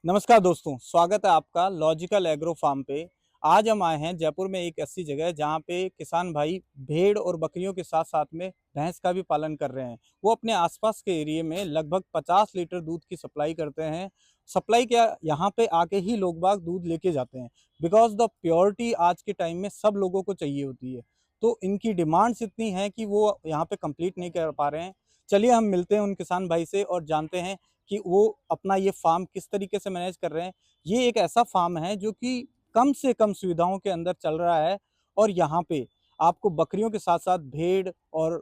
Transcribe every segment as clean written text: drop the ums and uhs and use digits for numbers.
नमस्कार दोस्तों, स्वागत है आपका लॉजिकल एग्रो फार्म पे। आज हम आए हैं जयपुर में एक ऐसी जगह जहाँ पे किसान भाई भेड़ और बकरियों के साथ साथ में भैंस का भी पालन कर रहे हैं। वो अपने आसपास के एरिया में लगभग 50 लीटर दूध की सप्लाई करते हैं। सप्लाई क्या, यहाँ पे आके ही लोग बाग दूध लेके जाते हैं। बिकॉज द प्योरिटी आज के टाइम में सब लोगों को चाहिए होती है, तो इनकी डिमांड्स इतनी है कि वो यहाँ पे कंप्लीट नहीं कर पा रहे हैं। चलिए हम मिलते हैं उन किसान भाई से और जानते हैं कि वो अपना ये फार्म किस तरीके से मैनेज कर रहे हैं। ये एक ऐसा फार्म है जो कि कम से कम सुविधाओं के अंदर चल रहा है और यहाँ पे आपको बकरियों के साथ साथ भेड़ और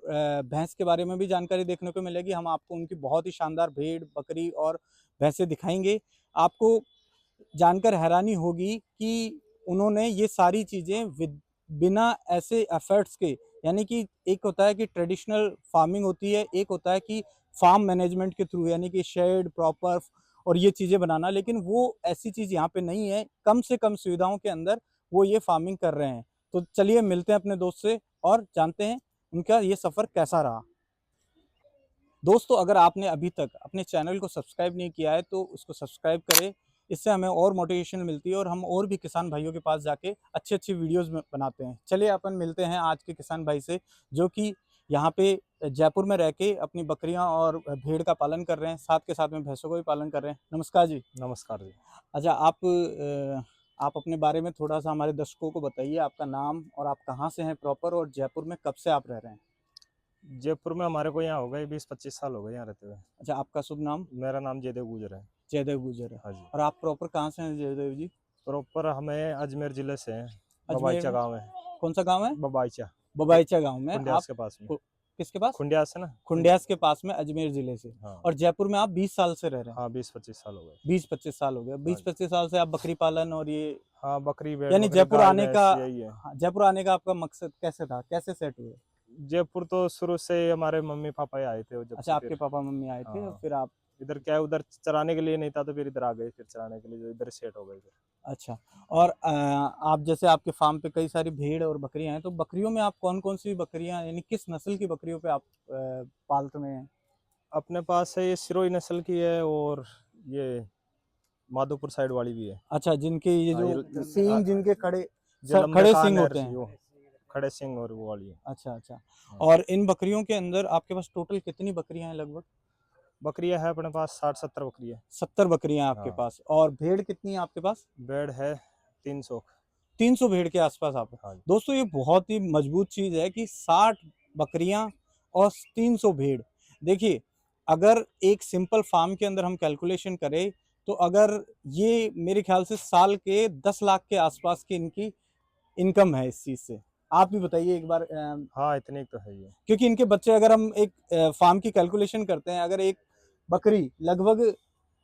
भैंस के बारे में भी जानकारी देखने को मिलेगी। हम आपको उनकी बहुत ही शानदार भेड़, बकरी और भैंसें दिखाएंगे। आपको जानकर हैरानी होगी कि उन्होंने ये सारी चीज़ें बिना ऐसे एफर्ट्स के, यानी कि एक होता है कि ट्रेडिशनल फार्मिंग होती है, एक होता है कि फार्म मैनेजमेंट के थ्रू, यानी कि शेड प्रॉपर और ये चीज़ें बनाना, लेकिन वो ऐसी चीज़ यहाँ पे नहीं है। कम से कम सुविधाओं के अंदर वो ये फार्मिंग कर रहे हैं। तो चलिए मिलते हैं अपने दोस्त से और जानते हैं उनका ये सफ़र कैसा रहा। दोस्तों, अगर आपने अभी तक अपने चैनल को सब्सक्राइब नहीं किया है तो उसको सब्सक्राइब करें। इससे हमें और मोटिवेशन मिलती है और हम और भी किसान भाइयों के पास जाके अच्छी अच्छी वीडियोस बनाते हैं। चलिए अपन मिलते हैं आज के किसान भाई से, जो कि यहाँ पे जयपुर में रह के अपनी बकरियां और भेड़ का पालन कर रहे हैं, साथ के साथ में भैंसों का भी पालन कर रहे हैं। नमस्कार जी। नमस्कार जी। अच्छा, आप अपने बारे में थोड़ा सा हमारे दर्शकों को बताइए, आपका नाम और आप कहाँ से हैं प्रॉपर, और जयपुर में कब से आप रह रहे हैं। जयपुर में हमारे को यहाँ हो गए 20-25 साल हो गए यहाँ रहते हुए। अच्छा, आपका शुभ नाम। मेरा नाम जयदेव गुजर है। जयदेव गुजर है। हाँ जी। और आप प्रॉपर कहाँ से हैं जयदेव जी। प्रॉपर हमें अजमेर जिले से हैं। अजमेर बबाईचा में गांव है। कौन सा गांव है। बबाईचा। बबाईचा गांव में आप। खुंडियास के पास में। किसके पास। खुंडियास है ना। खुंडियास के पास में, अजमेर जिले से। हाँ। और जयपुर में आप 20 साल से रह रहे हैं। हाँ 20-25 साल हो गए। 20-25 साल हो गए। हाँ 20-25 साल से आप बकरी पालन और ये, हाँ बकरी भेड़ यानी बकरी जयपुर गाय आने का। भैंस यही है। हाँ, जयपुर आने का आपका मकसद कैसे था, कैसे सेट हुए। जयपुर तो शुरू से हमारे मम्मी पापा ही आए थे वो जब अच्छा, से आपके फिर। पापा मम्मी आए थे और हाँ फिर आप। इधर क्या है, उधर चराने के लिए नहीं था तो फिर इधर आ गए, फिर चराने के लिए जो इधर सेट हो गए फिर। अच्छा। और आप जैसे आपके फार्म पे कई सारी भेड़ और बकरियां हैं, तो बकरियों में आप कौन कौन सी बकरियां, यानी किस नस्ल की बकरियों पे आप पालते हैं। अपने पास है ये सिरोही नस्ल की है और ये माधोपुर साइड वाली भी है। अच्छा, जिनके ये हाँ जो ये सींग, जिनके खड़े जो लंबे खड़े कान सींग है होते हैं। वो खड़े सिंह और वो वाली है। अच्छा अच्छा। हाँ। और इन बकरियों के अंदर आपके पास टोटल कितनी बकरियां हैं लगभग। बकरियां है अपने पास 60-70 बकरी है। 70 बकरियां हैं आपके हाँ। पास। और भेड़ कितनी है आपके पास। बेड है 300। 300 भेड़ के आसपास आप। हाँ जी। दोस्तों, ये बहुत ही मजबूत चीज है कि 60 बकरियां और 300 भेड़। देखिए, अगर एक सिंपल फार्म के अंदर हम कैलकुलेशन करें तो अगर ये मेरे ख्याल से साल के 10 लाख के आसपास की इनकी इनकम है इस चीज से। आप भी बताइए एक बार। हाँ इतनी तो है ये। क्योंकि इनके बच्चे, अगर हम एक फार्म की कैलकुलेशन करते हैं, अगर एक बकरी लगभग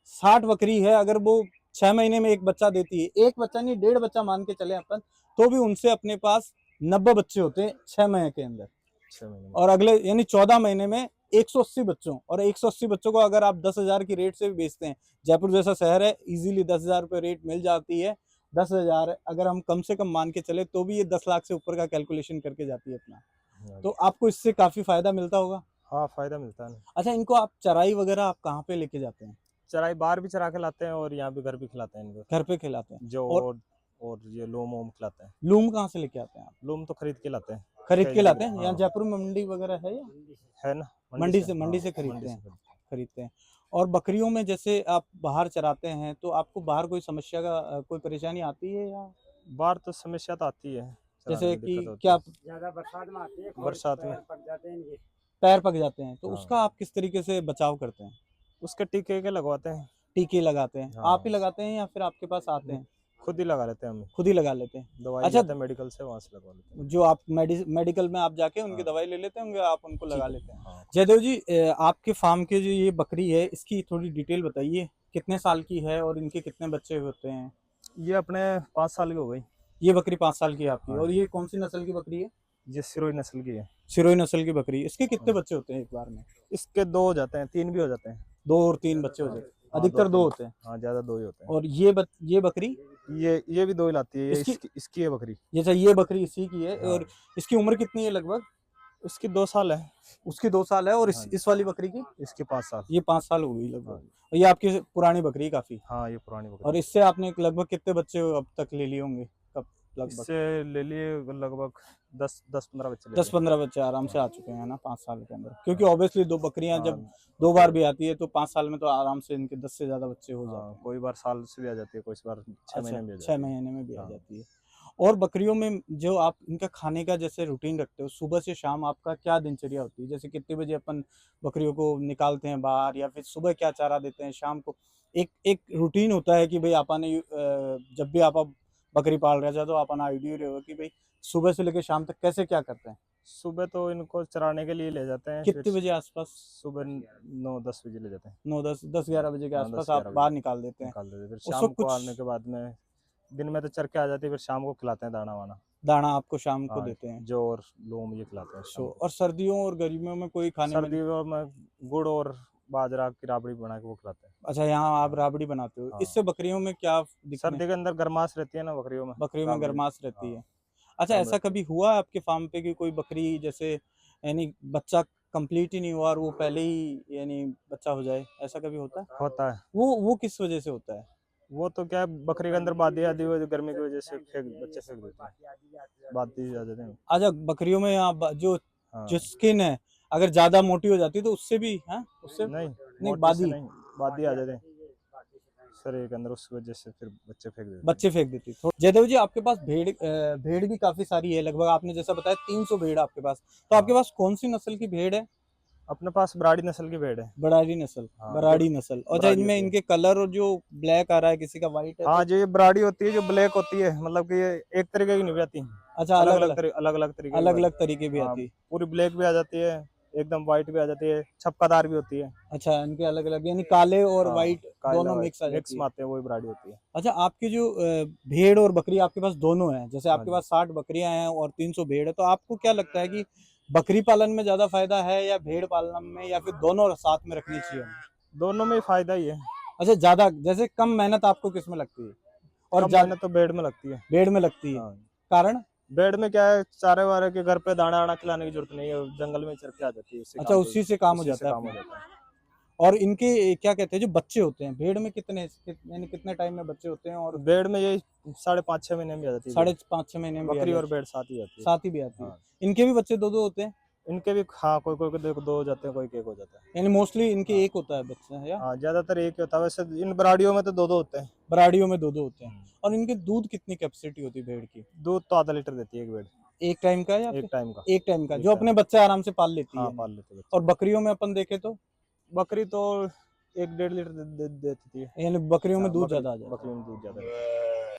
60 बकरी है, अगर वो 6 महीने में एक बच्चा देती है, एक बच्चा नहीं 1.5 बच्चा मान के चले अपन, तो भी उनसे अपने पास 90 बच्चे होते हैं 6 महीने के अंदर। 6 महीने में। और अगले यानी 14 महीने में 180 बच्चों, और 180 बच्चों को अगर आप 10,000 की रेट से भी बेचते हैं, जयपुर जैसा शहर है, इजीली 10,000 रुपये रेट मिल जाती है। 10,000 अगर हम कम से कम मान के चले तो भी ये 10 लाख से ऊपर का कैलकुलेशन करके जाती है अपना। हाँ तो जी। आपको इससे काफी फायदा मिलता होगा। हाँ फायदा मिलता है ना। अच्छा, इनको आप चराई वगैरह आप कहाँ पे लेके जाते हैं। चराई बाहर भी चरा के लाते हैं और यहाँ भी घर भी खिलाते हैं इनको। घर पे खिलाते हैं। जो और और ये लोम वोम खिलाते हैं। लूम कहाँ से लेके आते हैं आप। लोम तो खरीद के लाते हैं। खरीद के लाते हैं। यहाँ हाँ जयपुर में मंडी वगैरह है या। है ना। मंडी से हाँ, खरीदते मंडी से हैं। खरीदते हैं। खरीदते हैं। और बकरियों में जैसे आप बाहर चराते हैं तो आपको बाहर कोई समस्या का कोई परेशानी आती है या। बाहर तो समस्या तो आती है, चराने जैसे में कि दिक्कत होती क्या। है। ज्यादा बरसात में आती है, बरसात में पक जाते हैं इनके। पैर पक जाते हैं तो हाँ उसका आप किस तरीके से बचाव करते हैं। उसके टीके के लगवाते हैं। टीके लगाते हैं। आप ही हाँ लगाते हैं या फिर आपके पास आते हैं। खुद ही लगा लेते हैं हम। खुद ही लगा लेते हैं। दवाई अच्छा, लेते हैं मेडिकल से, वहां से लगवा लेते हैं। जो आप मेडिकल में आप जाके उनकी हाँ दवाई ले लेते होंगे, आप उनको लगा ठीक लेते है। हैं। हाँ जयदेव जी, आपके फार्म के जो ये बकरी है, इसकी थोड़ी डिटेल बताइए, कितने साल की है और इनके कितने बच्चे होते हैं। ये अपने 5 साल की हो गई। ये बकरी 5 साल की है आपकी। हाँ और जी। ये कौन सी नस्ल की बकरी है। ये सिरोही नस्ल की है। सिरोही नस्ल की बकरी। इसके कितने हाँ। बच्चे होते हैं एक बार में। इसके 2 हो जाते हैं, 3 भी हो जाते हैं। 2 और 3 बच्चे हो हाँ जाते हैं। हाँ अधिकतर 2 2-3। होते हैं। हाँ ज्यादा 2 ही होते हैं। और ये बकरी। ये भी 2 ही लाती है, ये इसकी इसकी है बकरी। जैसे ये बकरी इसी की है। हाँ और इसकी उम्र कितनी है लगभग। उसकी 2 साल है। उसकी 2 साल है, और हाँ जी। इस वाली बकरी की इसकी 5 साल। ये 5 साल हो गई हाँ लगभग। जी। और ये आपकी पुरानी बकरी है काफी। हाँ, ये पुरानी और बकरी। इससे आपने लगभग कितने बच्चे अब तक ले लिए होंगे, कब लगभग? इससे ले लिए लगभग 10-15 बच्चे ले लिए। 10-15 बच्चे आराम से आ चुके हैं ना 5 साल के अंदर, क्योंकि हाँ। ऑब्वियसली दो बकरियां जब हाँ, 2 बार भी आती है तो 5 साल में तो आराम से इनके 10 से ज्यादा बच्चे हो जाते हाँ, हैं। कोई बार साल से भी आ जाती है, कोई बार 6 अच्छा, महीने में भी आ 6 जाती है। महीने में भी आ हाँ। जाती है। और बकरियों में जो आप इनका खाने का जैसे रूटीन रखते हो, सुबह से शाम आपका क्या दिनचर्या होती है? जैसे कितने बजे अपन बकरियों को निकालते हैं बाहर, या फिर सुबह क्या चारा देते हैं, शाम को? एक एक रूटीन होता है कि भाई अपन जब भी आप बकरी पाल रहे हैं तो अपन आइडिया रहे हो कि भाई सुबह से लेकर शाम तक कैसे क्या करते हैं? सुबह तो इनको चराने के लिए ले जाते हैं, फिर कितने बजे आसपास? सुबह 9-10 बजे ले जाते हैं। 9-10 10-11 बजे के हाँ, आसपास आप 10-11 बजे बाहर निकाल देते हैं। निकाल देते हैं। फिर उस शाम वक्त को कुछ आने के बाद में दिन में तो चर के आ जाती है, फिर शाम को खिलाते हैं दाना वाना। दाना आपको शाम को हाँ, देते हैं? जौ और लोम ये खिलाते हैं शाम को। और सर्दियों और गर्मियों में कोई खाने में? सर्दियों में गुड़ और बाजरा की राबड़ी बना के वो खिलाते हैं। अच्छा, यहाँ आप हाँ। राबड़ी बनाते हो। हाँ। इससे बकरियों में क्या दिखने? सर्दी के अंदर गर्माश रहती है ना बकरियों में, बकरियों में राबड़ी। गर्माश रहती हाँ, है। अच्छा, कम ऐसा रहती है। कभी हुआ आपके फार्म पे कि कोई बकरी जैसे यानी बच्चा कंप्लीट ही नहीं हुआ और वो पहले ही यानी बच्चा हो जाए, ऐसा कभी होता है? होता है। वो किस वजह से होता है? वो तो क्या है, बकरी के अंदर बादी आदि हो गर्मी की वजह से बच्चे फेंक देते हैं, बादी आ जाते हैं। अच्छा, बकरियों में यहाँ जो हाँ। जो स्किन है अगर ज्यादा मोटी हो जाती है तो उससे भी, हाँ उससे नहीं, नहीं मोटे से बादी नहीं, बादी आ जाते हैं शरीर के अंदर, उस वजह से फिर बच्चे फेंक देते हैं। बच्चे फेंक देती है। जयदेव जी, आपके पास भेड़ भी काफी सारी है, लगभग आपने जैसा बताया 300 भेड़ आपके पास। तो आपके हाँ। पास कौन सी नस्ल की भेड़ है? अपने पास बराड़ी नस्ल की भेड़ है। बराड़ी नस्ल। हाँ, बराड़ी नस्ल। अच्छा, बराड़ी इनमें होती है। इनके कलर और जो ब्लैक आ रहा है, किसी का व्हाइट है हाँ, तो? जो ये बराड़ी होती है, जो ब्लैक होती है, मतलब कि ये एक तरीके की नहीं आती, अच्छा, अलग अलग तरीके की अलग अलग तरीके भी हाँ, आती है। पूरी ब्लैक भी आ जाती है, एकदम व्हाइट भी आ जाती है, छपकादार भी होती है। अच्छा, इनके अलग अलग यानी काले और हाँ, व्हाइट काला दोनों व्हाइट मिक्स आ मिक्स जाती है। में आते हैं, वही बराड़ी होती है। अच्छा, आपके जो भेड़ और बकरी आपके पास दोनों है, जैसे हाँ आपके जी। पास 60 बकरियां हैं और 300 भेड़ है, तो आपको क्या लगता है कि बकरी पालन में ज्यादा फायदा है या भेड़ पालन में, या फिर दोनों साथ में रखनी चाहिए हमें? दोनों में ही फायदा ही है। अच्छा, ज्यादा जैसे कम मेहनत आपको किस में लगती है? और कम मेहनत तो बेड में लगती है। भेड़ में लगती है? हाँ, कारण? बेड में क्या है, चारे वारे के घर पे दाना वाना खिलाने की जरूरत नहीं है, जंगल में चर के आ जाती है, उससे अच्छा, उसी से काम हो उसी से जाता है काम हो अपना। जाता है। और इनके क्या कहते हैं जो बच्चे होते हैं भेड़ में, यानी कितने टाइम में बच्चे होते हैं? और बेड में यही 5.5-6 महीने में आ जाती है बेड। 5.5-6 महीने में भी आ बकरी और जाती बेड साथ ही आती है, है। साथ ही भी आती है। हाँ। इनके भी बच्चे दो दो होते हैं? इनके भी हाँ, कोई कोई को दो हो जाते हैं, कोई एक हो जाता है। यानी मोस्टली इनके हाँ। एक होता है बच्चा, या हाँ, ज्यादातर एक ही होता है, वैसे इन बराड़ियों में तो दो होते हैं। बराड़ियों में दो दो होते हैं? और इनके दूध कितनी कैपेसिटी होती है भेड़ की? दूध तो आधा लीटर देती है एक बेड, एक टाइम का या एक फिर? टाइम का। एक टाइम का एक जो टाइम अपने बच्चे आराम से पाल लेती हाँ, है? पाल लेते और बच्चे। बकरियों में अपन देखे तो बकरी तो 1-1.5 लीटर देती है। यानी बकरियों में हाँ, दूध ज्यादा आ जाता है। बकरी में दूध ज्यादा है।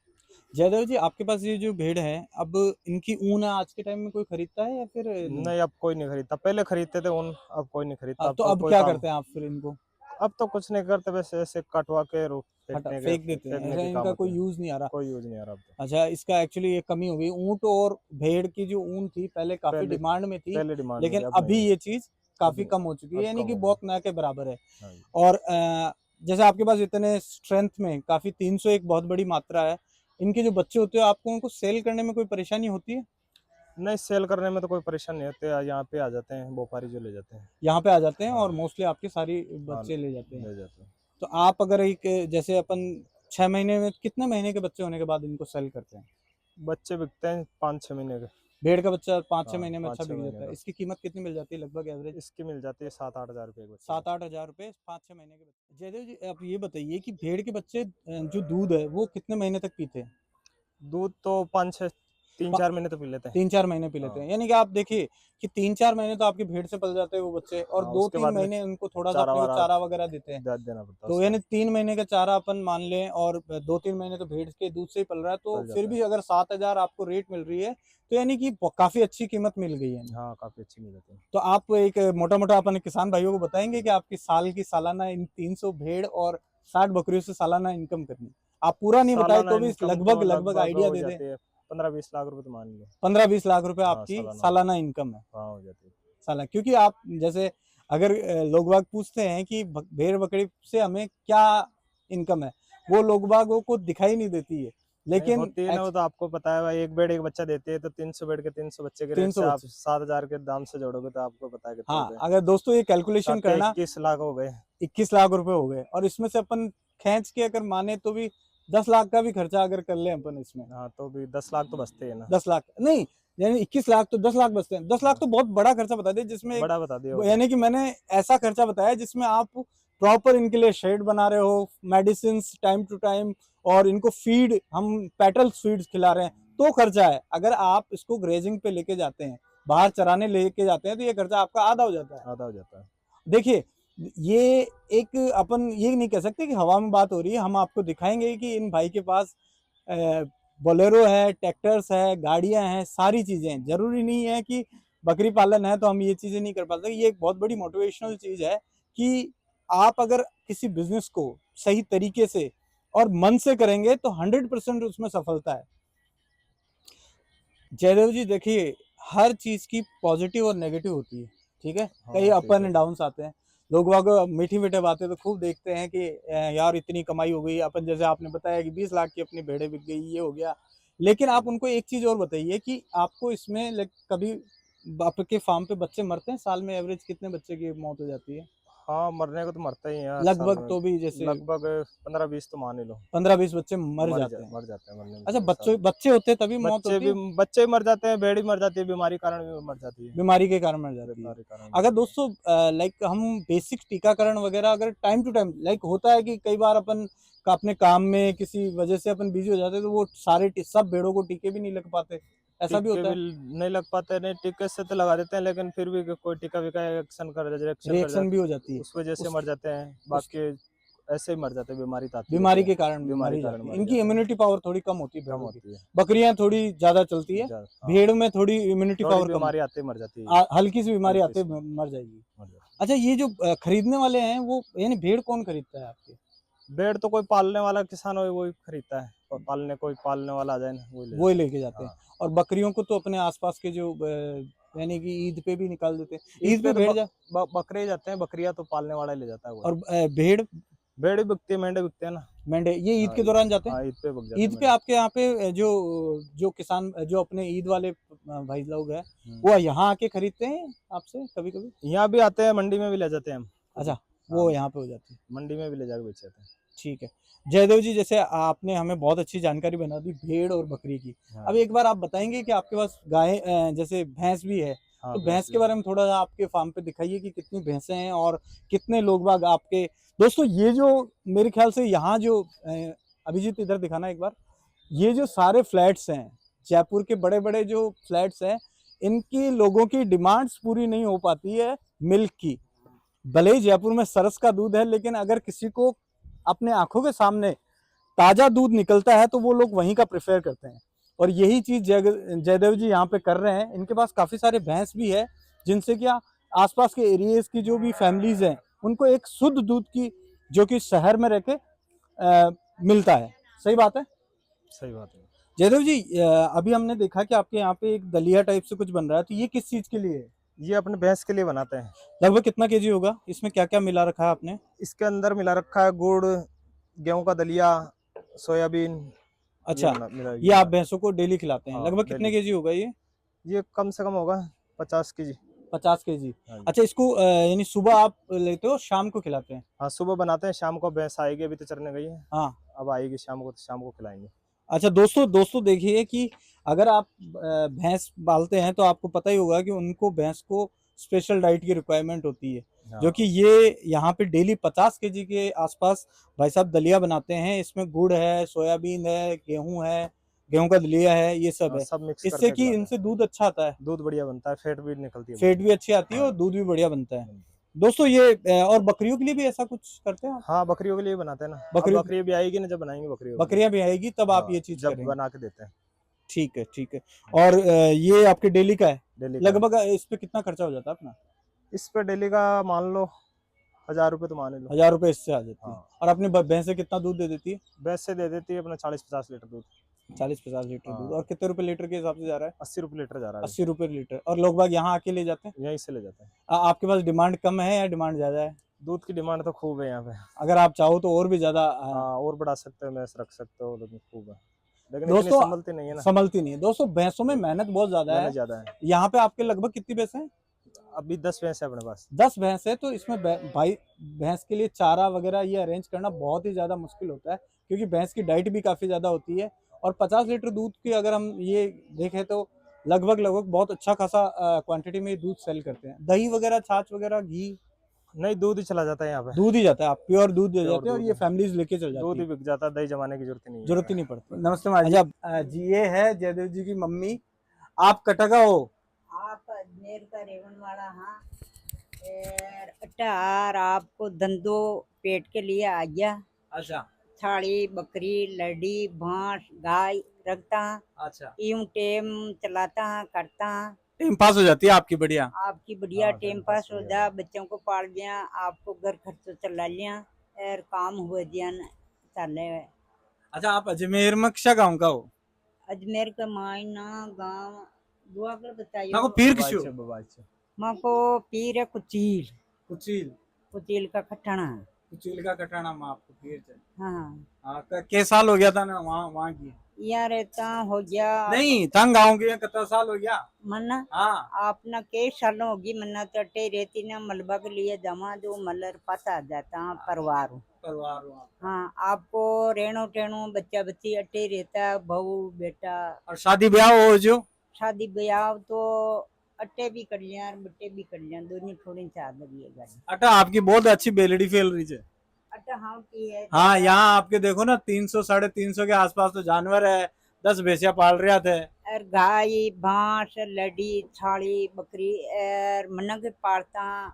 जयदेव जी, आपके पास ये जो भेड़ है, अब इनकी ऊन आज के टाइम में कोई खरीदता है या फिर नहीं? नहीं, अब कोई नहीं खरीदता, पहले खरीदते थे उन, अब कोई नहीं खरीदता। तो अब अब कोई क्या काम, करते हैं आप फिर इनको? अब तो कुछ नहीं करते, वैसे ऐसे कटवा के फेंक देते हैं? फेंकने ऐसा के काम इनका होते कोई हैं। यूज नहीं आ रहा? कोई यूज नहीं आ रहा अब तो। अच्छा, इसका एक्चुअली ये कमी हो गई। ऊंट और भेड़ की जो ऊन थी पहले काफी पहले डिमांड में थी, पहले डिमांड में लेकिन थी, अब अभी नहीं है। ये चीज काफी अब कम हो चुकी है, अब यानी कम कि हो गई। बॉक ना के बराबर है। हाँ जी। और जैसे आपके पास इतने स्ट्रेंथ में काफी 300 एक बहुत बड़ी मात्रा है, इनके जो बच्चे होते हैं आपको उनको सेल करने में कोई परेशानी होती है? नहीं, सेल करने में तो कोई परेशानी नहीं होती है, यहाँ पे आ जाते हैं व्यापारी जो ले जाते हैं। यहाँ पे आ जाते हैं हाँ। और मोस्टली आपके सारी हाँ, बच्चे ले जाते हैं? ले जाते हैं। तो आप अगर एक जैसे अपन 6 महीने में, कितने महीने के बच्चे होने के बाद इनको सेल करते हैं? बच्चे बिकते हैं 5-6 महीने के। भेड़ का बच्चा 5-6 हाँ, महीने में अच्छा 5-6 बिक महीने जाता है। का। इसकी कीमत कितनी मिल जाती है लगभग एवरेज? इसकी मिल जाती है 7-8 हजार रुपये एक बच्चे 7-8 हजार रुपए 5-6 महीने के बच्चे। जयदेव जी, आप ये बताइए कि भेड़ के बच्चे जो दूध है वो कितने महीने तक पीते हैं? का। दूध तो 5-6 3-4 महीने तो पी लेते हैं। 3-4 महीने पी लेते हाँ। हैं, यानी कि आप देखिए कि 3-4 महीने तो आपकी भेड़ से पल जाते हैं वो बच्चे, और हाँ, दो उसके तीन बाद में महीने उनको थोड़ा सा चारा अपने को वारा चारा वगैरह देते हैं। देना पड़ता है तो उसके यानी बाद 3 महीने का चारा अपन मान लें, और 2-3 महीने तो भेड़ के दूध से ही पल रहा है, तो पल फिर जाता भी अगर 7 हजार आपको रेट मिल रही है तो यानी कि काफी अच्छी कीमत मिल गई है। है। हाँ, काफी अच्छी मिल जाती है। तो आप एक मोटा मोटा अपने किसान भाइयों को बताएंगे कि आपकी साल की सालाना इन 300 भेड़ और 60 बकरियों से सालाना इनकम करनी, आप पूरा नहीं बताए सालाना तो भी इनकम लगभग तो लगभग आइडिया हो दे दें। जाती है 15-20 लाख रुपए तो मान लो। 15-20 लाख रुपए हाँ, आपकी सालाना सालाना इनकम है? हाँ, हो जाती है। साला, क्योंकि आप जैसे अगर लोग बाग पूछते हैं कि भेड़ बकरी से हमें क्या इनकम है, वो लोग बागों को दिखाई नहीं देती है। लेकिन होती है ना, वो तो आपको पता है भाई, एक बेड एक बच्चा देती है तो 300 बेड के 300 बच्चे के रेट 300 से आप बच्चे, 7,000 के दाम से जोड़ोगे तो आपको पता है कितना हो हाँ गए। अगर दोस्तों ये कैलकुलेशन 7 के करना 21 लाख हो गए। 21 लाख रुपए हो गए, और इसमें से अपन खींच के अगर माने तो भी 10 लाख का भी खर्चा अगर कर ले अपन इसमें, हाँ तो भी 10 लाख तो बचते हैं ना। 10 लाख नहीं, यानी 21 लाख तो 10 लाख बचते हैं। 10 लाख तो बहुत बड़ा खर्चा बता दे, जिसमें बड़ा बता दिया होगा। यानी कि मैंने ऐसा खर्चा बताया जिसमें आप प्रॉपर इनके लिए शेड बना रहे हो, मेडिसिन टाइम टू टाइम, और इनको फीड हम पेटल फीड खिला रहे हैं, तो खर्चा है। अगर आप इसको ग्रेजिंग पे लेके जाते हैं, बाहर चराने लेके जाते हैं, तो ये खर्चा आपका आधा हो जाता है। आधा हो जाता है। देखिए ये एक अपन ये नहीं कह सकते कि हवा में बात हो रही है, हम आपको दिखाएंगे कि इन भाई के पास बोलेरो है, ट्रैक्टर्स है, गाड़ियां हैं, सारी चीजें हैं। जरूरी नहीं है कि बकरी पालन है तो हम ये चीजें नहीं कर पाते। ये एक बहुत बड़ी मोटिवेशनल चीज है कि आप अगर किसी बिजनेस को सही तरीके से और मन से करेंगे तो 100% उसमें सफलता है। जयदेव जी देखिए, हर चीज की पॉजिटिव और नेगेटिव होती है, ठीक है। हाँ, कई ठीक अप है। एंड डाउन्स आते हैं। लोग वाग मीठी मीठे बातें तो खूब देखते हैं कि यार इतनी कमाई हो गई, अपन जैसे आपने बताया कि 20 लाख की अपनी भेड़ें बिक गई, ये हो गया। लेकिन आप उनको एक चीज और बताइए कि आपको इसमें कभी आपके फार्म पे बच्चे मरते हैं? साल में एवरेज कितने बच्चे की मौत हो जाती है हाँ, मरने को तो मरते ही हैं यार साल लगभग? में। तो भी जैसे लगभग 15-20 तो मान ही लो। 15-20 बच्चे मर जाते हैं। मर जाते हैं, मरने में अच्छा, तो बच्चे साल। बच्चे होते हैं तभी मौत बच्चे होती भी है? बच्चे मर जाते हैं, भेड़ भी मर जाती है, बीमारी कारण भी मर जाती है। बीमारी के कारण मर जाती है। बीमारी कारण अगर भी। दोस्तों लाइक हम बेसिक टीकाकरण वगैरह अगर टाइम टू टाइम, लाइक होता है कि कई बार अपन का अपने काम में किसी वजह से अपन बिजी हो जाते हैं, तो वो सारे सब भेड़ों को टीके भी नहीं लग पाते, ऐसा भी टीके होता भी है। नहीं लग पाते, नहीं टीके से तो लगा देते हैं लेकिन फिर भी कोई टीका विका रिएक्शन कर रिएक्शन भी हो जाते, जाती है उस वजह से उस, मर जाते हैं। उस बाकी ऐसे ही मर जाते हैं, बीमारी तो आती रहती बीमारी है। के कारण बीमारी मरी कारण जाती है। मर इनकी जाते हैं। इम्यूनिटी पावर थोड़ी कम होती है कम भेड़ों की। होती है। बकरियां थोड़ी ज्यादा चलती है, हाँ, भेड़ में थोड़ी इम्यूनिटी थोड़ी पावर कम बीमारी है। आती है, मर जाती है। हल्की सी बीमारी हल्की आते सी मर जाएगी। मर जाती है। अच्छा, ये जो खरीदने वाले हैं वो यानी भेड़ कौन खरीदता है आपके? भेड़ तो कोई पालने वाला किसान हो वही खरीदता है, और कोई पालने वाला आ जाए ना वही ले वो ही जाता है। लेके जाते हैं। हाँ। और बकरियों को तो अपने आसपास के जो यानी कि ईद पे भी निकाल देते हैं। ईद ईद पे पे तो भेड़ जा, बकरे ही जाते हैं, बकरियां तो पालने वाला ही ले जाता है वो। और भेड़ भेड़ भी बिकती है, मेंढे बिकते हैं ना। मेंढे ये ईद हाँ, के दौरान जाते हैं। हाँ, ईद पे बिक जाते हैं ईद पे मेंढे। आपके यहाँ पे जो जो किसान जो अपने ईद वाले भाई लोग हैं, हम्म। वो यहाँ आके खरीदते हैं आपसे कभी कभी? यहाँ भी आते हैं, मंडी में भी ले जाते हैं हम कभी। अच्छा, हाँ, वो यहाँ पे हो जाती है। मंडी में भी ले जाके बेच जाते हैं। ठीक है। जयदेव जी, जैसे आपने हमें बहुत अच्छी जानकारी बना दी भेड़ और बकरी की। हाँ, अब एक बार आप बताएंगे कि आपके पास गाय जैसे भैंस भी है, हाँ, तो भैंस भैंस भी के है। बारे में थोड़ा सा आपके फार्म पे दिखाइए कि कितनी भैंसें हैं और कितने लोग बाग आपके। दोस्तों ये जो मेरे ख्याल से यहाँ जो अभिजीत इधर दिखाना एक बार, ये जो सारे फ्लैट्स हैं, जयपुर के बड़े बड़े जो फ्लैट्स हैं, इनकी लोगों की डिमांड्स पूरी नहीं हो पाती है मिल्क की। भले ही जयपुर में सरस का दूध है, लेकिन अगर किसी को अपने आंखों के सामने ताजा दूध निकलता है तो वो लोग वहीं का प्रेफर करते हैं। और यही चीज जयदेव जी यहाँ पे कर रहे हैं। इनके पास काफी सारे भैंस भी है, जिनसे क्या आसपास के एरियाज की जो भी फैमिलीज हैं उनको एक शुद्ध दूध की, जो कि शहर में रह के मिलता है। सही बात है सही बात है। जयदेव जी। अभी हमने देखा कि आपके यहाँ पे एक दलिया टाइप से कुछ बन रहा है, तो ये किस चीज के लिए है? ये अपने भैंस के लिए बनाते हैं। लगभग कितना केजी होगा? इसमें क्या क्या मिला रखा है आपने? इसके अंदर मिला रखा है गुड़, गेहूं का दलिया, सोयाबीन। अच्छा, मिला ये आप मिला। भैंसों को डेली खिलाते हैं? हाँ, लगभग कितने डेली। केजी होगा ये कम से कम होगा 50 केजी। 50 केजी। हाँ जी। अच्छा, इसको यानी सुबह आप लेते हो, शाम को खिलाते हैं? हाँ, सुबह बनाते हैं, शाम को भैंस आएगी, अभी तो चरने गई है। हाँ। अब आएगी शाम को, तो शाम को खिलाएंगे। अच्छा दोस्तों, देखिए कि अगर आप भैंस पालते हैं तो आपको पता ही होगा कि उनको भैंस को स्पेशल डाइट की रिक्वायरमेंट होती है, हाँ। जो कि ये यहाँ पे डेली 50 केजी के आसपास भाई साहब दलिया बनाते हैं। इसमें गुड़ है, सोयाबीन है, गेहूं का दलिया है, ये सब हाँ, है। सब मिक्स इससे करके कि खिलाते इनसे हैं। दूध अच्छा आता है, दूध बढ़िया बनता है, फैट भी निकलती है फेट बढ़िया। भी अच्छी आती है और हाँ। दूध भी बढ़िया बनता है। दोस्तों ये और बकरियों के लिए भी ऐसा कुछ करते हैं आप? हाँ, बकरियों के लिए बनाते हैं ना। अब बकरी बकरी भी आएगी ना, जब बनाएंगे बकरियों के लिए। बकरियां भी आएगी तब आप हाँ, ये चीज जब करेंगे? बना के देते हैं। ठीक है, ठीक है। और ये आपके डेली का है? डेली का। लगभग इस पे कितना खर्चा हो जाता है अपना? इस पे डेली का मान लो 1000 रुपये तो मान ही लो। 1000 रुपए इससे आ जाती है। हाँ। और अपनी भैंसें कितना दूध दे देती है? भैंस से दे देती है अपना 40-50 लीटर दूध। 40-50 लीटर दूध। हाँ। और कितने रुपए लीटर के हिसाब से जा रहा है? 80 रुपये लीटर जा रहा है 80 रुपए लीटर। और लोग बाग यहाँ आके ले जाते हैं? अभी। यहीं से ले जाते हैं। आपके पास डिमांड कम है या डिमांड ज्यादा है? दूध की डिमांड तो खूब है यहाँ पे। अगर आप चाहो तो और भी ज्यादा हाँ, और बढ़ा सकते हो, भैंस रख सकते हो, लेकिन खूब है। लेकिन इतनी दोस्तों संभलती नहीं है ना, संभलती नहीं है। दोस्तों भैंसों में मेहनत बहुत ज्यादा मेहनत है। ज्यादा है। यहाँ पे आपके लगभग कितनी भैंस हैं? अभी 10 भैंस है अपने पास। 10 भैंस है, तो इसमें भाई भैंस के लिए चारा वगैरह ये अरेंज करना बहुत ही ज़्यादा मुश्किल होता है, क्योंकि भैंस की डाइट भी काफ़ी ज़्यादा होती है। और 50 लीटर दूध की अगर हम ये देखें तो लगभग लगभग बहुत अच्छा खासा क्वांटिटी में दूध सेल करते हैं। दही वगैरह, छाछ वगैरह, घी, नहीं, दूध ही चला जाता है यहाँ पे। दूध ही जाता है, आप प्योर दूध दे प्योर जाते हैं और दूध ये है। फैमिलीज लेके चल दूध जाती ही है, बिक जाता है, दही जमाने की जरूरत ही नहीं है। जरूरत ही नहीं पड़ती। नमस्ते माँ जी। जी ये है जयदेव जी की मम्मी। आप कटका हो? आप अजमेर का रेवन वाला। हाँ, अट्ठार आपको धंधो पेट के लिए आ गया। अच्छा थाली, बकरी, लड़ी, भैंस, गाय रखता, अच्छा, यूं टेम चलाता करता। टाइम पास हो जाती है आपकी बढ़िया। आपकी बढ़िया हाँ, टेम टाइम पास पास हो हो जा, बच्चों को पाल दिया, आपको घर खर्च चला लिया और काम हुआ दिया चले। अच्छा, आप अजमेर में किसा गाँव का हो? अजमेर का मायना गांव दुआ कर ना बताइयो। को पीर बबाल किसो? से बबाल से। माँ को पीर है कुचील, कुचील। कुचील का खट्टाना। कुचील का कटाना में आपको पीर चाहिए। हाँ हाँ, के साल हो गया था ना वहाँ वहाँ की? यार इतना हो गया नहीं, तंग गाँव की कितना साल हो गया? मन्ना। हाँ, आपना कई सालों होगी मन्ना तो अट्टे रहती ना मलबा के लिए जमा जो मलर पता जाता परिवार। परिवार वहाँ। हाँ, आपको रेणो टेणो बच्चा बच्ची अट्टे रहता, बहू बेटा। और शादी ब्याह हो जो? शादी ब्याह तो अट्टे भी कर लिया और बट्टे भी कर लिया, दोनों थोड़ी चादर ये गाड़ी। अटा आपकी बहुत अच्छी बेलड़ी फैल रही है। अट्टा हाँ की है। हाँ, यहाँ आपके देखो ना 300 350 के आसपास तो जानवर है। 10 भैंसिया पाल रहे थे। और गाय, भैंस, लड़ी, छाड़ी, बकरी और मनक पालता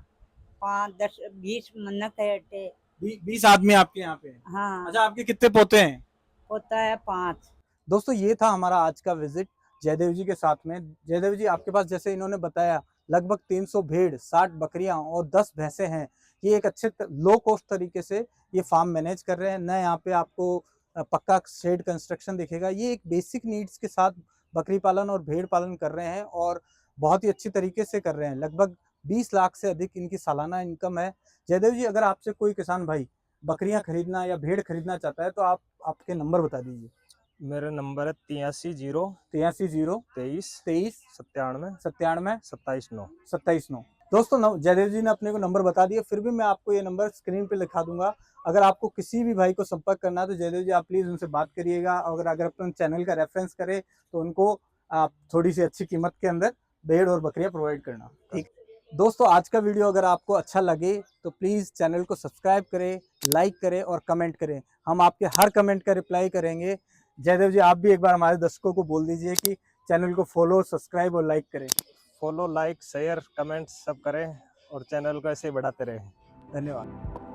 5, 10, 20 मनक है अट्टे। 20 आदमी आपके यहाँ पे? हाँ, अच्छा, आपके कितने पोते हैं? होता है 5। दोस्तों ये था हमारा आज का विजिट जयदेव जी के साथ में। जयदेव जी आपके पास जैसे इन्होंने बताया लगभग 300 भेड़, 60 बकरियां और 10 भैंसे हैं। ये एक अच्छे लो कॉस्ट तरीके से ये फार्म मैनेज कर रहे हैं। न यहाँ पे आपको पक्का शेड कंस्ट्रक्शन दिखेगा। ये एक बेसिक नीड्स के साथ बकरी पालन और भेड़ पालन कर रहे हैं और बहुत ही अच्छी तरीके से कर रहे हैं। लगभग 20 लाख से अधिक इनकी सालाना इनकम है। जयदेव जी, अगर आपसे कोई किसान भाई बकरियां खरीदना या भेड़ खरीदना चाहता है तो आप आपके नंबर बता दीजिए। मेरा नंबर है 83 0 83 0 23 23 97 97 27 9। 27 9। दोस्तों जयदेव जी ने अपने को नंबर बता दिया, फिर भी मैं आपको ये नंबर स्क्रीन पे लिखा दूंगा। अगर आपको किसी भी भाई को संपर्क करना है तो जयदेव जी आप प्लीज़ उनसे बात करिएगा। और अगर अपने चैनल का रेफरेंस करें तो उनको आप थोड़ी सी अच्छी कीमत के अंदर भेड़ और बकरियां प्रोवाइड करना। ठीक दोस्तों, आज का वीडियो अगर आपको अच्छा लगे तो प्लीज़ चैनल को सब्सक्राइब करें, लाइक करें और कमेंट करें। हम आपके हर कमेंट का रिप्लाई करेंगे। जयदेव जी आप भी एक बार हमारे दर्शकों को बोल दीजिए कि चैनल को फॉलो, सब्सक्राइब और लाइक करें। फॉलो, लाइक, शेयर, कमेंट सब करें और चैनल को ऐसे ही बढ़ाते रहें। धन्यवाद।